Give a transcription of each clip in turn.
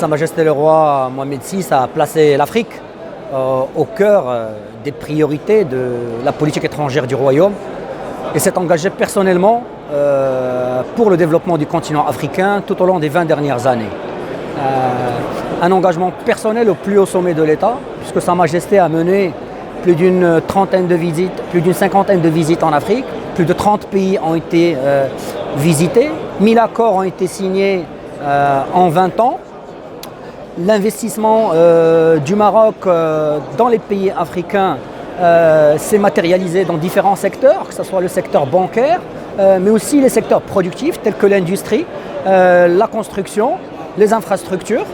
Sa Majesté le Roi Mohamed VI a placé l'Afrique au cœur des priorités de la politique étrangère du Royaume et s'est engagé personnellement pour le développement du continent africain tout au long des 20 dernières années. Un engagement personnel au plus haut sommet de l'État, puisque Sa Majesté a mené plus d'une trentaine de visites, plus d'une cinquantaine de visites en Afrique, plus de 30 pays ont été visités, 1000 accords ont été signés en 20 ans. L'investissement du Maroc dans les pays africains s'est matérialisé dans différents secteurs, que ce soit le secteur bancaire, mais aussi les secteurs productifs tels que l'industrie, la construction, les infrastructures,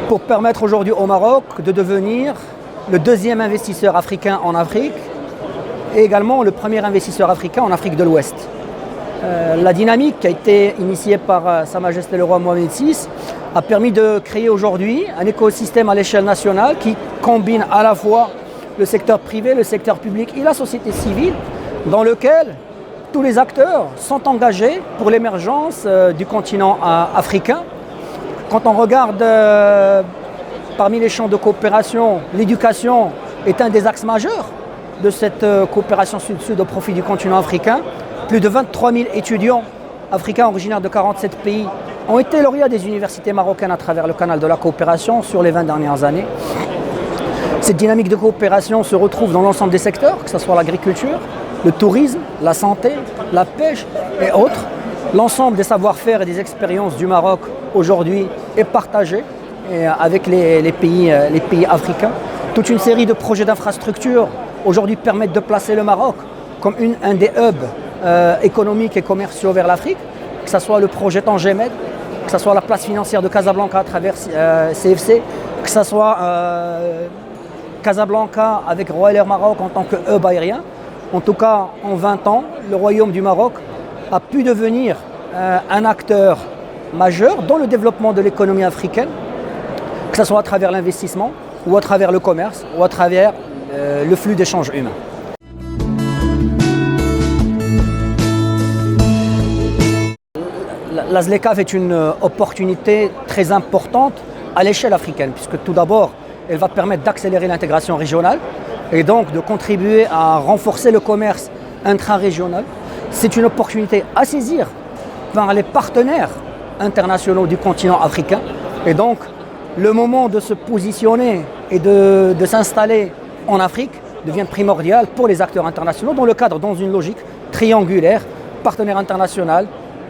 pour permettre aujourd'hui au Maroc de devenir le deuxième investisseur africain en Afrique et également le premier investisseur africain en Afrique de l'Ouest. La dynamique qui a été initiée par Sa Majesté le Roi Mohamed VI a permis de créer aujourd'hui un écosystème à l'échelle nationale qui combine à la fois le secteur privé, le secteur public et la société civile, dans lequel tous les acteurs sont engagés pour l'émergence du continent africain. Quand on regarde parmi les champs de coopération, l'éducation est un des axes majeurs de cette coopération sud-sud au profit du continent africain. Plus de 23 000 étudiants africains originaires de 47 pays ont été lauréats des universités marocaines à travers le canal de la coopération sur les 20 dernières années. Cette dynamique de coopération se retrouve dans l'ensemble des secteurs, que ce soit l'agriculture, le tourisme, la santé, la pêche et autres. L'ensemble des savoir-faire et des expériences du Maroc aujourd'hui est partagé avec les pays africains. Toute une série de projets d'infrastructures aujourd'hui permettent de placer le Maroc comme un des hubs économiques et commerciaux vers l'Afrique, que ce soit le projet Tangemed, que ce soit la place financière de Casablanca à travers CFC, que ce soit Casablanca avec Royal Air Maroc en tant que hub aérien. En tout cas, en 20 ans, le Royaume du Maroc a pu devenir un acteur majeur dans le développement de l'économie africaine, que ce soit à travers l'investissement, ou à travers le commerce, ou à travers le flux d'échanges humains. La ZLECAf est une opportunité très importante à l'échelle africaine, puisque tout d'abord, elle va permettre d'accélérer l'intégration régionale et donc de contribuer à renforcer le commerce intra-régional. C'est une opportunité à saisir par les partenaires internationaux du continent africain. Et donc, le moment de se positionner et de s'installer en Afrique devient primordial pour les acteurs internationaux dans une logique triangulaire, partenaire international,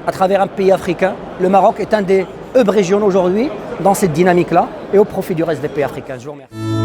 à travers un pays africain. Le Maroc est un des hubs régionaux aujourd'hui dans cette dynamique-là et au profit du reste des pays africains. Je vous remercie.